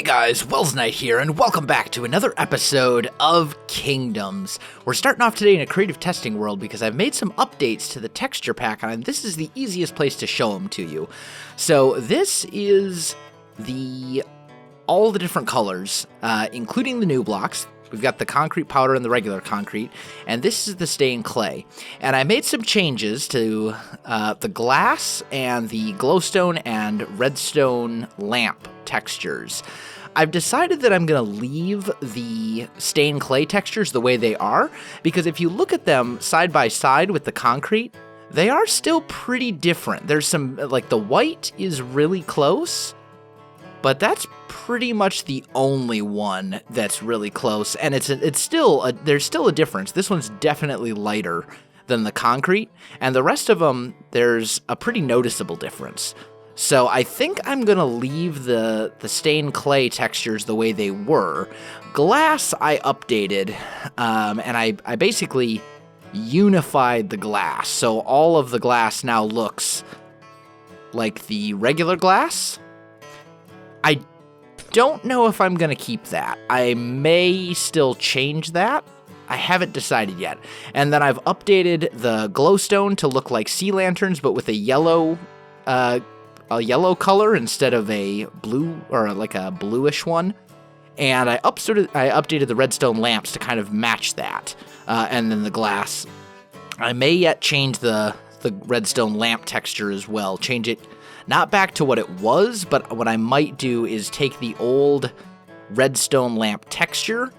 Hey guys, Welsknight here, and welcome back to another episode of Kingdoms. We're starting off today in a creative testing world because I've made some updates to the texture pack, and this is the easiest place to show them to you. So this is all the different colors, including the new blocks. We've got the concrete powder and the regular concrete, and this is the stained clay. And I made some changes to the glass and the glowstone and redstone lamp textures. I've decided that I'm going to leave the stained clay textures the way they are, because if you look at them side by side with the concrete, they are still pretty different. There's some, like the white is really close, but that's pretty much the only one that's really close, and there's still a difference. This one's definitely lighter than the concrete, and the rest of them, there's a pretty noticeable difference. So I think I'm gonna leave the stained clay textures the way they were. Glass I updated, and I basically unified the glass, so all of the glass now looks like the regular glass. I don't know if I'm going to keep that. I may still change that. I haven't decided yet. And then I've updated the glowstone to look like sea lanterns, but with a yellow color instead of a blue or like a bluish one. And I updated the redstone lamps to kind of match that. And then the glass. I may yet change the redstone lamp texture as well. Change it not back to what it was, but what I might do is take the old redstone lamp texture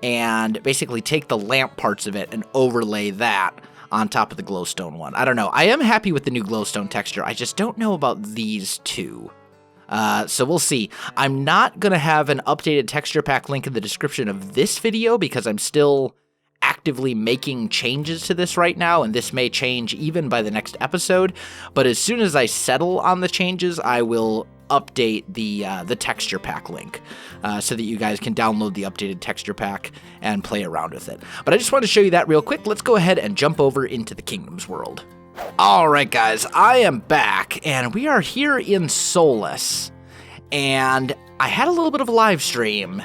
and basically take the lamp parts of it and overlay that on top of the glowstone one. I don't know. I am happy with the new glowstone texture. I just don't know about these two. So we'll see. I'm not going to have an updated texture pack link in the description of this video because I'm still actively making changes to this right now, and this may change even by the next episode, but as soon as I settle on the changes, I will update the texture pack link so that you guys can download the updated texture pack and play around with it. But I just wanted to show you that real quick. Let's go ahead and jump over into the Kingdoms world. Alright guys, I am back, and we are here in Soulless, and I had a little bit of a live stream,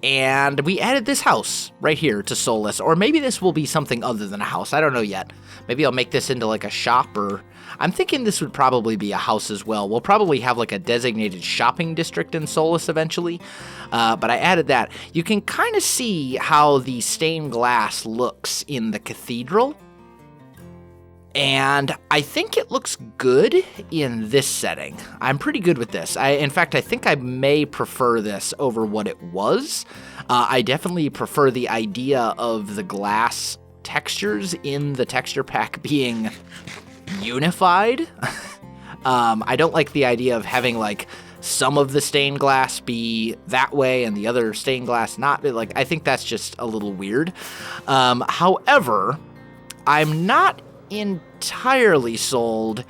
and we added this house right here to Soulless, or maybe this will be something other than a house. I don't know yet. Maybe I'll make this into like a shop, or I'm thinking this would probably be a house as well. We'll probably have like a designated shopping district in Soulless eventually, but I added that. You can kind of see how the stained glass looks in the cathedral, and I think it looks good in this setting. I'm pretty good with this. In fact, I think I may prefer this over what it was. I definitely prefer the idea of the glass textures in the texture pack being unified. I don't like the idea of having like some of the stained glass be that way and the other stained glass not. Like, I think that's just a little weird. However, I'm not entirely sold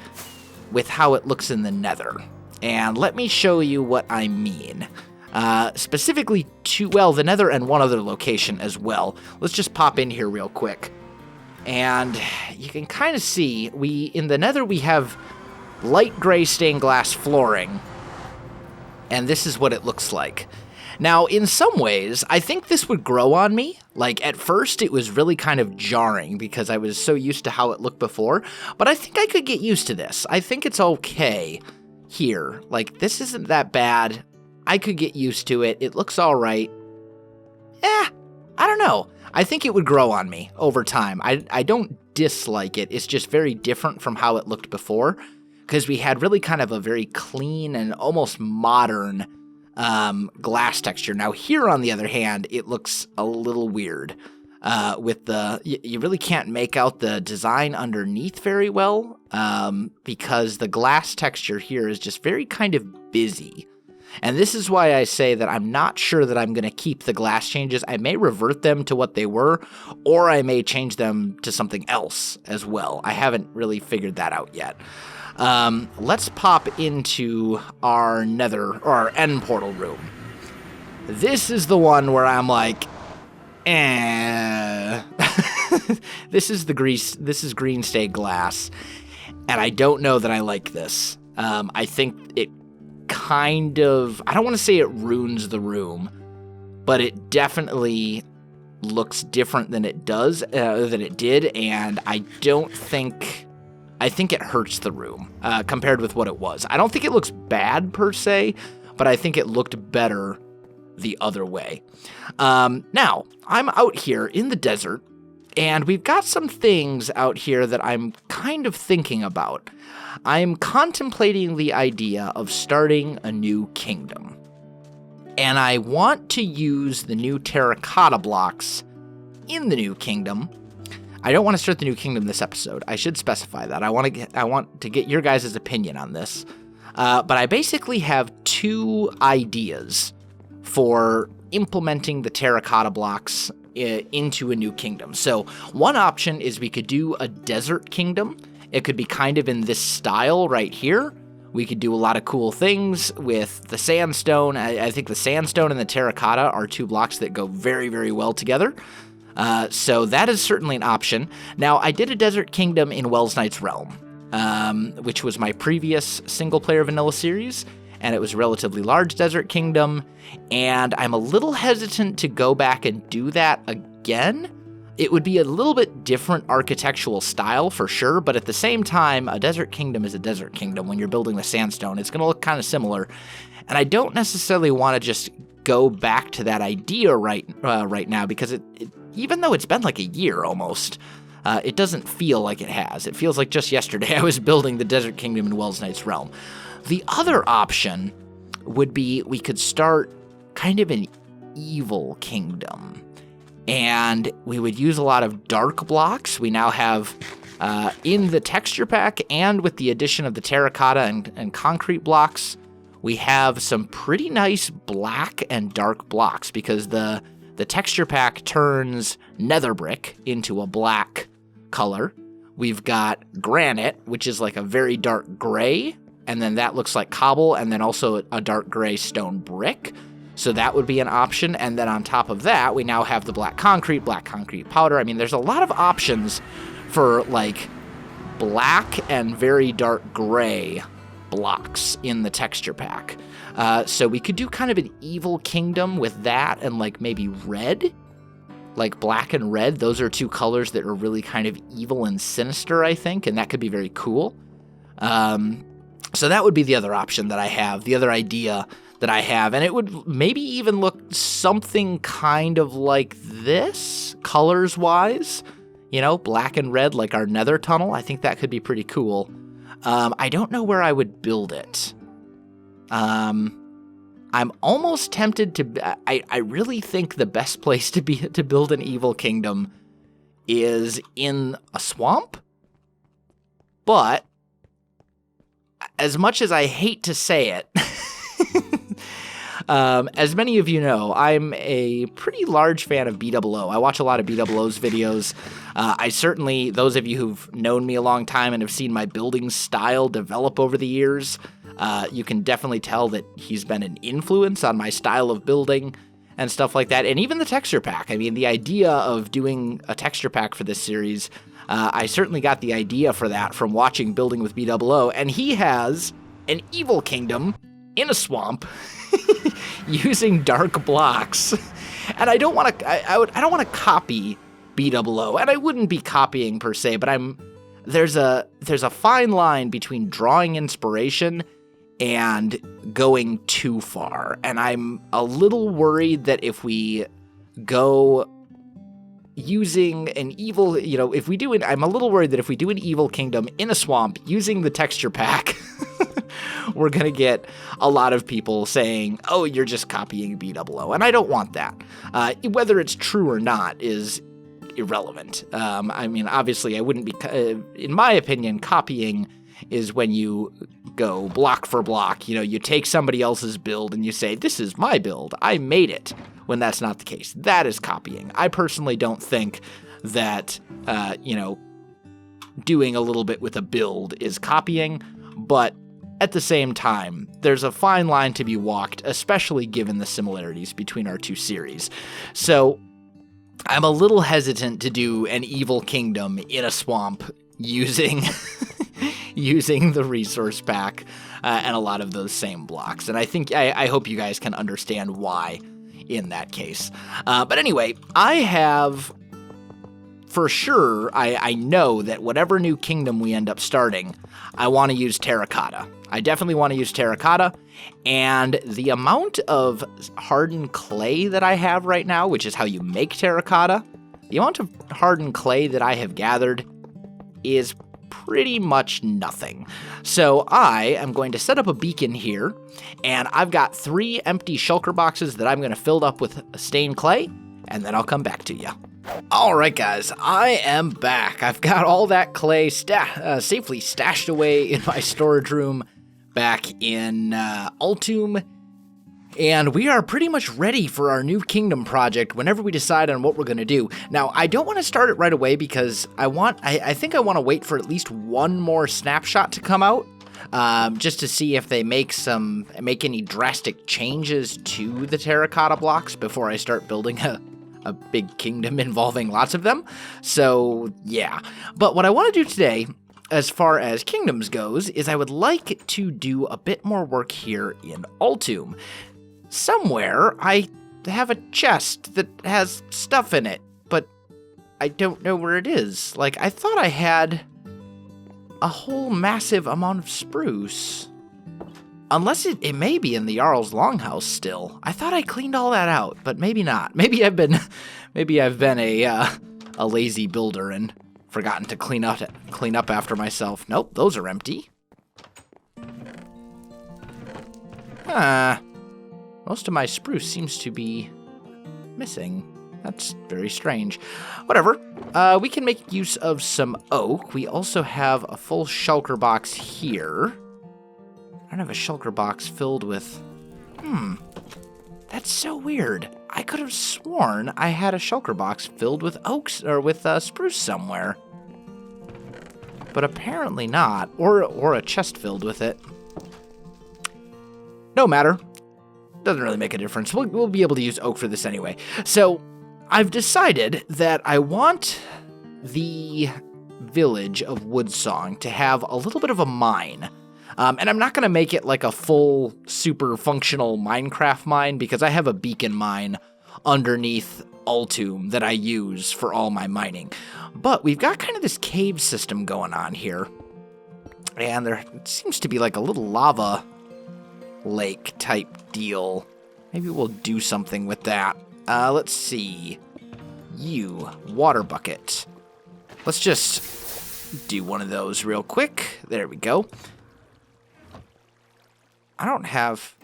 with how it looks in the nether, and let me show you what I mean. Specifically the nether and one other location as well. Let's just pop in here real quick, and you can kind of see in the nether we have light gray stained glass flooring, and this is what it looks like. Now, in some ways, I think this would grow on me. Like, at first, it was really kind of jarring because I was so used to how it looked before, but I think I could get used to this. I think it's okay here. Like, this isn't that bad. I could get used to it. It looks all right. I don't know. I think it would grow on me over time. I don't dislike it. It's just very different from how it looked before, because we had really kind of a very clean and almost modern glass texture. Now here, on the other hand, it looks a little weird with you really can't make out the design underneath very well because the glass texture here is just very kind of busy. And this is why I say that I'm not sure that I'm going to keep the glass changes. I may revert them to what they were, or I may change them to something else as well. I haven't really figured that out yet. Let's pop into our nether, or our end portal room. This is the one where I'm like, this is green stained glass, and I don't know that I like this. I think it kind of, I don't want to say it ruins the room, but it definitely looks different than it did, and I think it hurts the room compared with what it was. I don't think it looks bad per se, but I think it looked better the other way. Now, I'm out here in the desert, and we've got some things out here that I'm kind of thinking about. I'm contemplating the idea of starting a new kingdom. And I want to use the new terracotta blocks in the new kingdom. I don't want to start the new kingdom this episode. I should specify that. I want to get your guys' opinion on this. But I basically have two ideas for implementing the terracotta blocks into a new kingdom. So one option is we could do a desert kingdom. It could be kind of in this style right here. We could do a lot of cool things with the sandstone. I think the sandstone and the terracotta are two blocks that go very, very well together. So that is certainly an option. Now, I did a desert kingdom in Welsknight's Realm, which was my previous single-player vanilla series, and it was a relatively large desert kingdom, and I'm a little hesitant to go back and do that again. It would be a little bit different architectural style for sure, but at the same time, a desert kingdom is a desert kingdom. When you're building the sandstone, it's going to look kind of similar, and I don't necessarily want to just go back to that idea right now, because it even though it's been like a year almost, it doesn't feel like it has. It feels like just yesterday I was building the desert kingdom in Welsknight's Realm. The other option would be we could start kind of an evil kingdom, and we would use a lot of dark blocks. We now have, in the texture pack and with the addition of the terracotta and concrete blocks, we have some pretty nice black and dark blocks, because the texture pack turns nether brick into a black color. We've got granite, which is like a very dark gray, and then that looks like cobble, and then also a dark gray stone brick. So that would be an option. And then on top of that, we now have the black concrete powder. I mean, there's a lot of options for like black and very dark gray blocks in the texture pack. So we could do kind of an evil kingdom with that and like maybe red, like black and red. Those are two colors that are really kind of evil and sinister, I think, and that could be very cool. So that would be the other option that I have, the other idea that I have, and it would maybe even look something kind of like this, colors-wise, you know, black and red like our nether tunnel. I think that could be pretty cool. I don't know where I would build it. I'm almost tempted to, I really think the best place to build an evil kingdom is in a swamp, but as much as I hate to say it, as many of you know, I'm a pretty large fan of BOO. I watch a lot of BOO's videos. I certainly, those of you who've known me a long time and have seen my building style develop over the years, you can definitely tell that he's been an influence on my style of building and stuff like that. And even the texture pack. I mean, the idea of doing a texture pack for this series, I certainly got the idea for that from watching Building with BOO. And he has an evil kingdom in a swamp using dark blocks. And I don't want to, I don't want to copy BOO, and I wouldn't be copying per se, but there's a fine line between drawing inspiration and going too far. And I'm a little worried that if we go using an evil, I'm a little worried that if we do an evil kingdom in a swamp using the texture pack, we're going to get a lot of people saying, oh, you're just copying BOO. And I don't want that. Whether it's true or not is irrelevant. I mean, obviously, I wouldn't be, in my opinion, copying is when you go block for block. You know, you take somebody else's build and you say, this is my build. I made it. When that's not the case. That is copying. I personally don't think that, doing a little bit with a build is copying, but at the same time, there's a fine line to be walked, especially given the similarities between our two series. So I'm a little hesitant to do an evil kingdom in a swamp using using the resource pack and a lot of those same blocks. And I hope you guys can understand why in that case. But anyway, I have, for sure, I know that whatever new kingdom we end up starting, I want to use terracotta. I definitely want to use terracotta, and the amount of hardened clay that I have right now, which is how you make terracotta, the amount of hardened clay that I have gathered is pretty much nothing. So I am going to set up a beacon here, and I've got 3 empty shulker boxes that I'm going to fill up with stained clay, and then I'll come back to you. Alright guys, I am back. I've got all that clay safely stashed away in my storage room back in Altum, and we are pretty much ready for our new kingdom project whenever we decide on what we're going to do. Now, I don't want to start it right away because I think I want to wait for at least one more snapshot to come out, just to see if they make any drastic changes to the terracotta blocks before I start building a big kingdom involving lots of them. So, yeah. But what I want to do today, as far as kingdoms goes, is I would like to do a bit more work here in Altum. Somewhere, I have a chest that has stuff in it, but I don't know where it is. Like, I thought I had a whole massive amount of spruce. Unless it may be in the Jarl's Longhouse still. I thought I cleaned all that out, but maybe not. Maybe I've been a lazy builder and forgotten to clean up after myself. Nope, those are empty. Most of my spruce seems to be missing. That's very strange. Whatever. We can make use of some oak. We also have a full shulker box here. I don't have a shulker box filled with... That's so weird. I could have sworn I had a shulker box filled with oaks, or with spruce somewhere. But apparently not. Or a chest filled with it. No matter. Doesn't really make a difference. We'll be able to use oak for this anyway. So, I've decided that I want the village of Woodsong to have a little bit of a mine. And I'm not going to make it like a full, super functional Minecraft mine, because I have a beacon mine underneath Altum that I use for all my mining. But we've got kind of this cave system going on here. And there seems to be like a little lava lake type deal. Maybe we'll do something with that. Let's see. Water bucket. Let's just do one of those real quick. There we go. I don't have...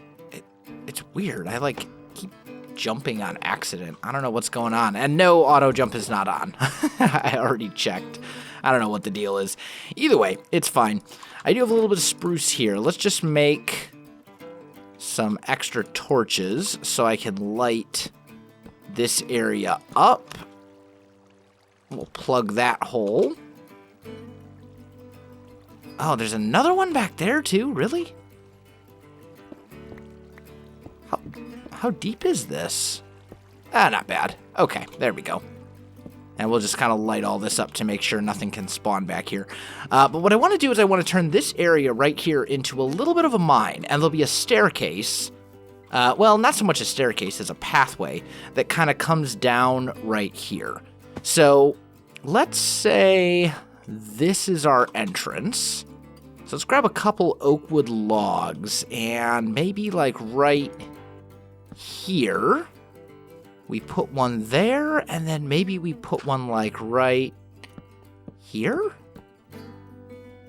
It's weird. I, keep jumping on accident. I don't know what's going on. And no, auto jump is not on. I already checked. I don't know what the deal is. Either way, it's fine. I do have a little bit of spruce here. Let's just make some extra torches so I can light this area up. We'll plug that hole. Oh, there's another one back there too? Really? How deep is this? Not bad. Okay, there we go. And we'll just kind of light all this up to make sure nothing can spawn back here. But what I want to do is I want to turn this area right here into a little bit of a mine. And there'll be a staircase. Well, not so much a staircase as a pathway that kind of comes down right here. So let's say this is our entrance. So let's grab a couple oak wood logs and maybe like right here. We put one there, and then maybe we put one like right here?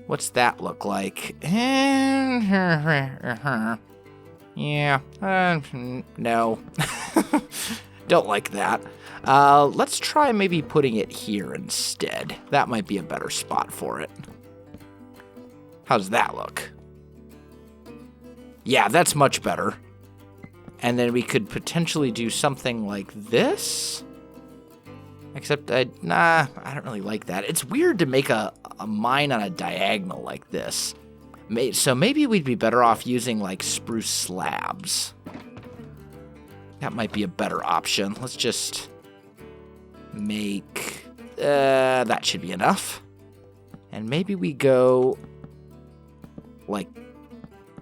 What's that look like? Yeah, no. Don't like that. Let's try maybe putting it here instead. That might be a better spot for it. How's that look? Yeah, that's much better. And then we could potentially do something like this. Except, I don't really like that. It's weird to make a mine on a diagonal like this. So maybe we'd be better off using, like, spruce slabs. That might be a better option. Let's just make... that should be enough. And maybe we go like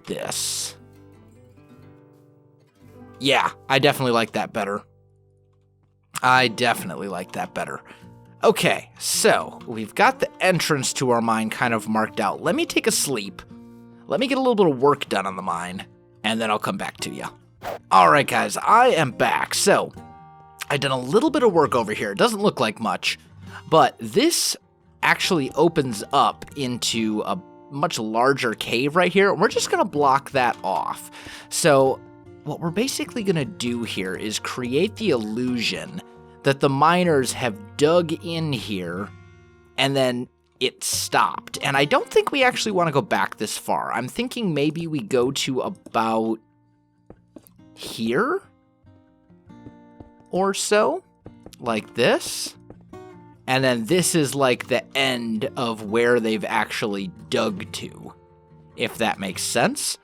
this. Yeah, I definitely like that better. Okay, so we've got the entrance to our mine kind of marked out. Let me take a sleep. Let me get a little bit of work done on the mine, and then I'll come back to you. All right, guys, I am back. So I've done a little bit of work over here. It doesn't look like much, but this actually opens up into a much larger cave right here. We're just going to block that off. So what we're basically going to do here is create the illusion that the miners have dug in here and then it stopped. And I don't think we actually want to go back this far. I'm thinking maybe we go to about here or so, like this. And then this is like the end of where they've actually dug to, if that makes sense.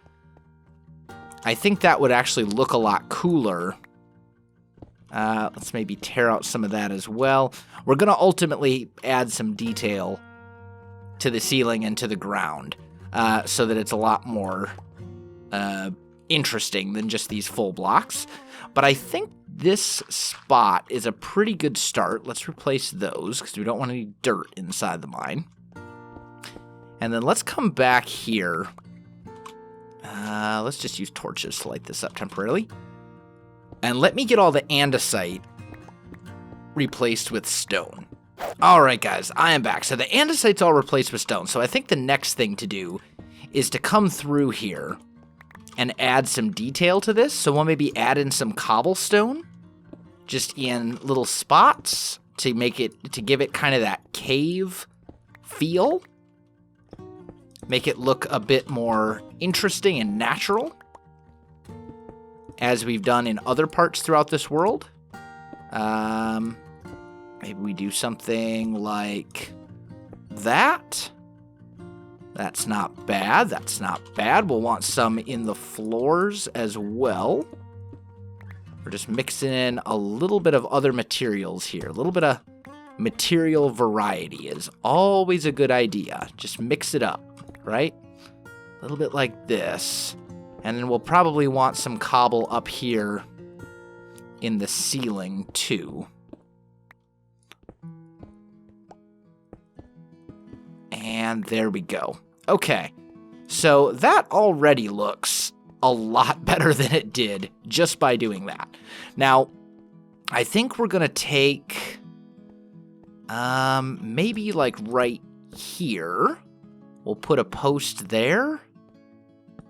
I think that would actually look a lot cooler. Let's maybe tear out some of that as well. We're going to ultimately add some detail to the ceiling and to the ground so that it's a lot more interesting than just these full blocks. But I think this spot is a pretty good start. Let's replace those because we don't want any dirt inside the mine. And then let's come back here. Let's just use torches to light this up temporarily. And let me get all the andesite replaced with stone. All right, guys, I am back. So the andesite's all replaced with stone. So I think the next thing to do is to come through here and add some detail to this. So we'll maybe add in some cobblestone just in little spots to give it kind of that cave feel. Make it look a bit more interesting and natural, as we've done in other parts throughout this world. Maybe we do something like that. That's not bad. We'll want some in the floors as well. We're just mixing in a little bit of other materials here. A little bit of material variety is always a good idea. Just mix it up, right? A little bit like this. And then we'll probably want some cobble up here in the ceiling too. And there we go. Okay, so that already looks a lot better than it did just by doing that. Now, I think we're going to take maybe like right here. We'll put a post there.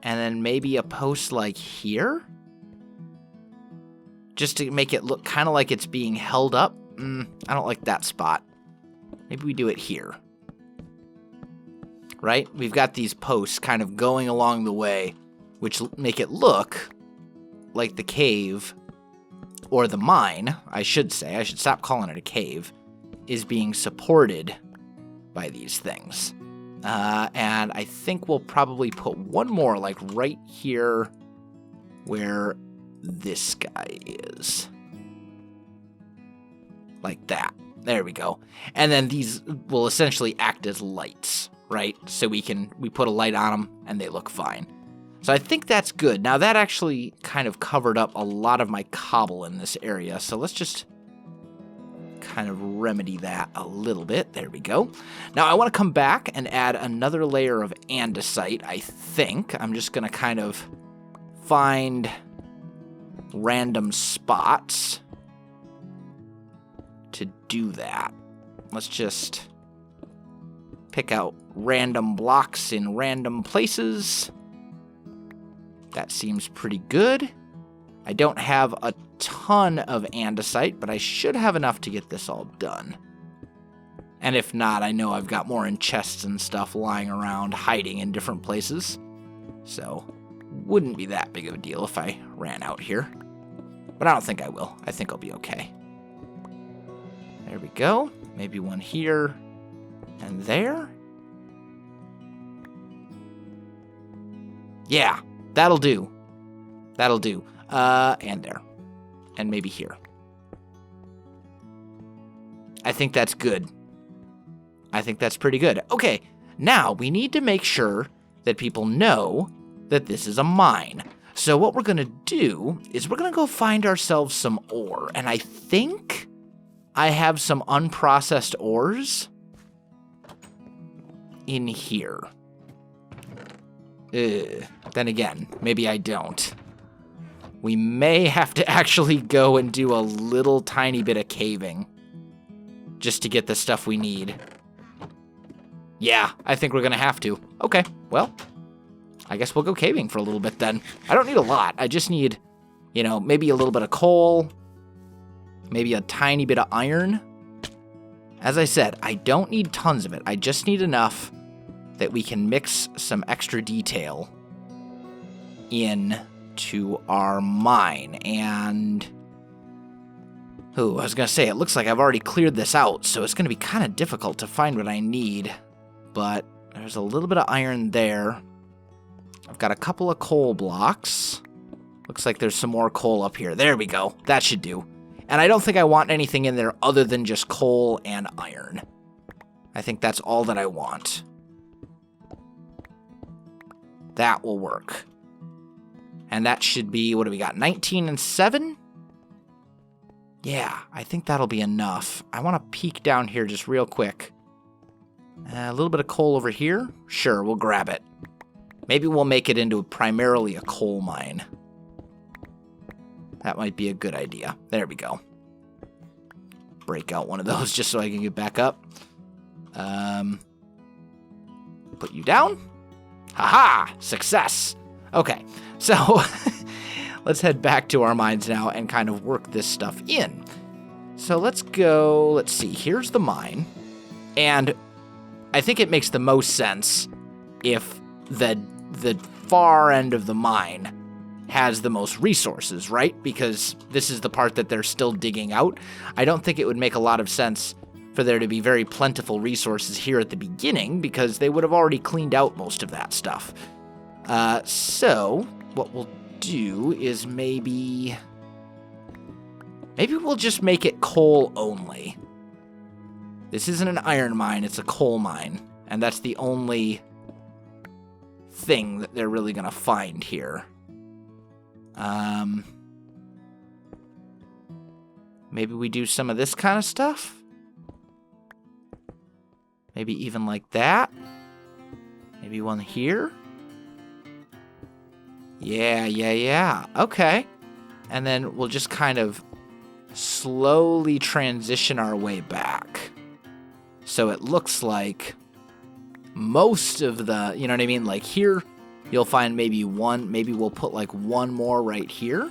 And then maybe a post like here. Just to make it look kind of like it's being held up. I don't like that spot. Maybe we do it here. Right? We've got these posts kind of going along the way, which make it look like the cave, or the mine, I should say. I should stop calling it a cave, is being supported by these things. And I think we'll probably put one more, like right here where this guy is. Like that. There we go. And then these will essentially act as lights, right? So we put a light on them and they look fine. So I think that's good. Now that actually kind of covered up a lot of my cobble in this area. So let's just kind of remedy that a little bit. There we go. Now I want to come back and add another layer of andesite, I think. I'm just going to kind of find random spots to do that. Let's just pick out random blocks in random places. That seems pretty good. I don't have a ton of andesite, but I should have enough to get this all done. And if not, I know I've got more in chests and stuff lying around, hiding in different places. So, wouldn't be that big of a deal if I ran out here. But I don't think I will. I think I'll be okay. There we go. Maybe one here and there. Yeah, that'll do. That'll do. And there. And maybe here. I think that's good. I think that's pretty good. Okay, now we need to make sure that people know that this is a mine. So what we're going to do is we're going to go find ourselves some ore. And I think I have some unprocessed ores in here. Then again, maybe I don't. We may have to actually go and do a little tiny bit of caving just to get the stuff we need. Yeah, I think we're going to have to. Okay, well, I guess we'll go caving for a little bit then. I don't need a lot. I just need, you know, maybe a little bit of coal, maybe a tiny bit of iron. As I said, I don't need tons of it. I just need enough that we can mix some extra detail in to our mine. And I was going to say, it looks like I've already cleared this out, so it's going to be kind of difficult to find what I need. But there's a little bit of iron there. I've got a couple of coal blocks. Looks like there's some more coal up here. There we go. That should do. And I don't think I want anything in there other than just coal and iron. I think that's all that I want. That will work. And that should be, what do we got, 19 and 7? Yeah, I think that'll be enough. I want to peek down here just real quick. A little bit of coal over here? Sure, we'll grab it. Maybe we'll make it into primarily a coal mine. That might be a good idea. There we go. Break out one of those just so I can get back up. Put you down. Haha! Success! Okay, so let's head back to our mines now and kind of work this stuff in. So let's go, let's see, here's the mine. And I think it makes the most sense if the far end of the mine has the most resources, right? Because this is the part that they're still digging out. I don't think it would make a lot of sense for there to be very plentiful resources here at the beginning because they would have already cleaned out most of that stuff. So what we'll do is maybe we'll just make it coal only. This isn't an iron mine, it's a coal mine. And that's the only thing that they're really going to find here. Maybe we do some of this kind of stuff? Maybe even like that? Maybe one here? Yeah. Okay. And then we'll just kind of slowly transition our way back. So it looks like most of the, you know what I mean? Like here, you'll find maybe we'll put like one more right here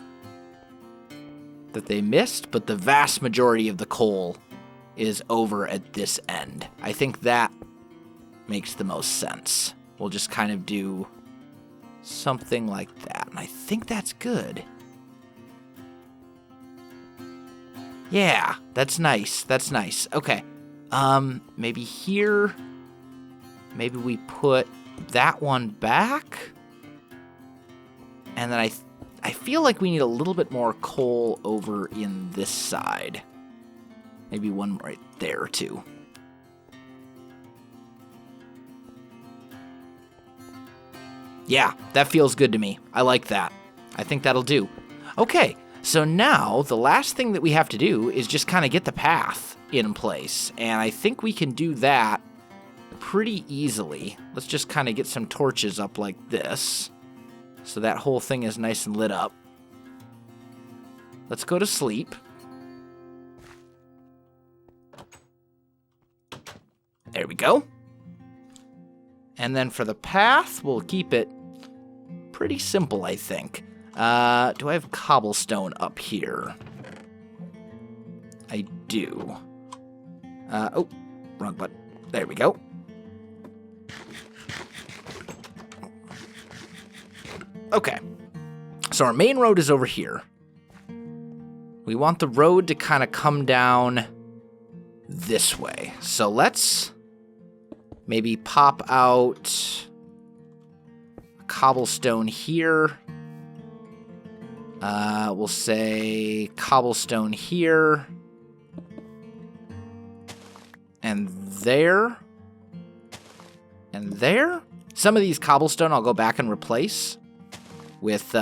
that they missed, but the vast majority of the coal is over at this end. I think that makes the most sense. We'll just kind of do something like that, and I think that's good. Yeah, that's nice. Okay. Maybe here, maybe we put that one back. And then I feel like we need a little bit more coal over in this side. Maybe one right there too. Yeah, that feels good to me. I like that. I think that'll do. Okay, so now the last thing that we have to do is just kind of get the path in place. And I think we can do that pretty easily. Let's just kind of get some torches up like this, so that whole thing is nice and lit up. Let's go to sleep. There we go. And then for the path, we'll keep it pretty simple, I think. Do I have cobblestone up here? I do. Oh, wrong button. There we go. Okay. So our main road is over here. We want the road to kind of come down this way. So let's maybe pop out a cobblestone here. We'll say cobblestone here. And there. And there. Some of these cobblestone I'll go back and replace with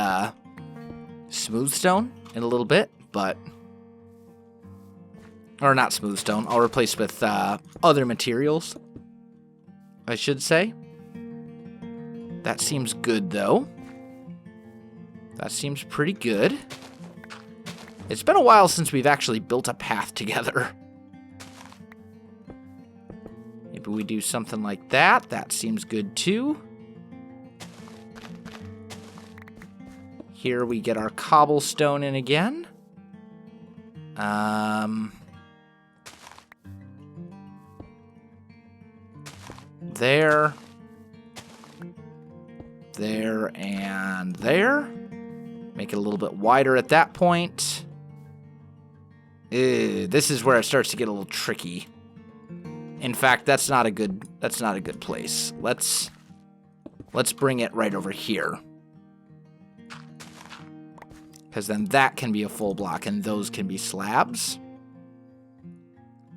smooth stone in a little bit, but... Or not smooth stone. I'll replace with other materials, I should say. That seems good, though. That seems pretty good. It's been a while since we've actually built a path together. Maybe we do something like that. That seems good, too. Here we get our cobblestone in again. There, and there. Make it a little bit wider at that point. This is where it starts to get a little tricky. In fact, that's not a good place. Let's bring it right over here. Because then that can be a full block and those can be slabs.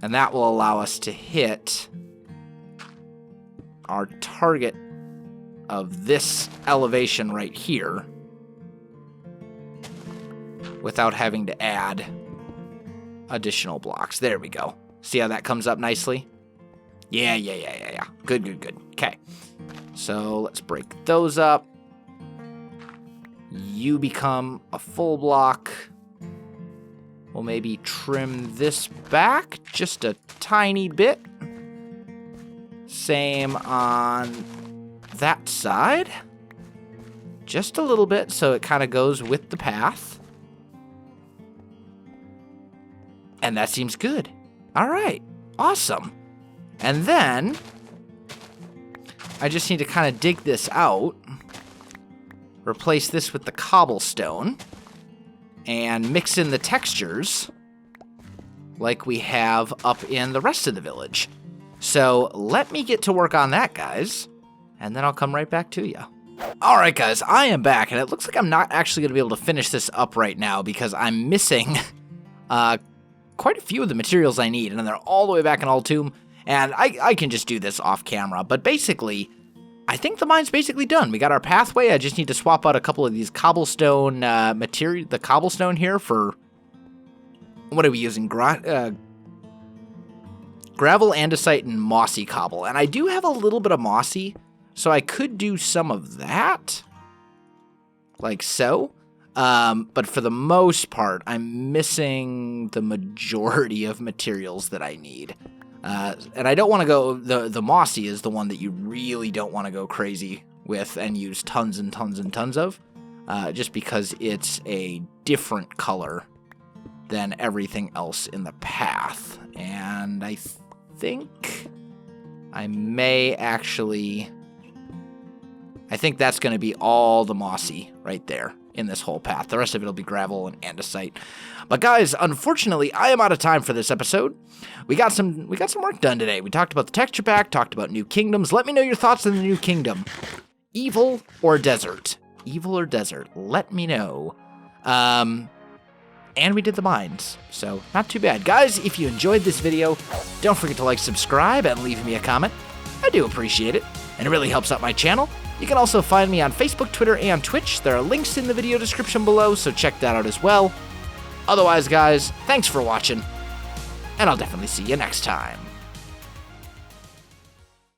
And that will allow us to hit our target of this elevation right here without having to add additional blocks. There we go. See how that comes up nicely? Yeah. Good. Okay. So let's break those up. You become a full block. We'll maybe trim this back just a tiny bit. Same on that side. Just a little bit so it kind of goes with the path. And that seems good. All right. Awesome. And then I just need to kind of dig this out. Replace this with the cobblestone. And mix in the textures like we have up in the rest of the village. So let me get to work on that, guys, and then I'll come right back to you. All right, guys, I am back, and it looks like I'm not actually going to be able to finish this up right now because I'm missing quite a few of the materials I need, and they're all the way back in Altum, and I can just do this off camera. But basically, I think the mine's basically done. We got our pathway. I just need to swap out a couple of these cobblestone material, the cobblestone here for, what are we using? Gravel, andesite, and mossy cobble. And I do have a little bit of mossy, so I could do some of that, like so. But for the most part, I'm missing the majority of materials that I need. And I don't want to go, the mossy is the one that you really don't want to go crazy with and use tons and tons and tons of, just because it's a different color than everything else in the path. And I think I may actually, I think that's going to be all the mossy right there in this whole path. The rest of it will be gravel and andesite. But guys, unfortunately, I am out of time for this episode. We got some work done today. We talked about the texture pack, talked about new kingdoms. Let me know your thoughts on the new kingdom. Evil or desert? Evil or desert? Let me know. And we did the mines, so not too bad. Guys, if you enjoyed this video, don't forget to like, subscribe, and leave me a comment. I do appreciate it, and it really helps out my channel. You can also find me on Facebook, Twitter, and Twitch. There are links in the video description below, so check that out as well. Otherwise, guys, thanks for watching, and I'll definitely see you next time.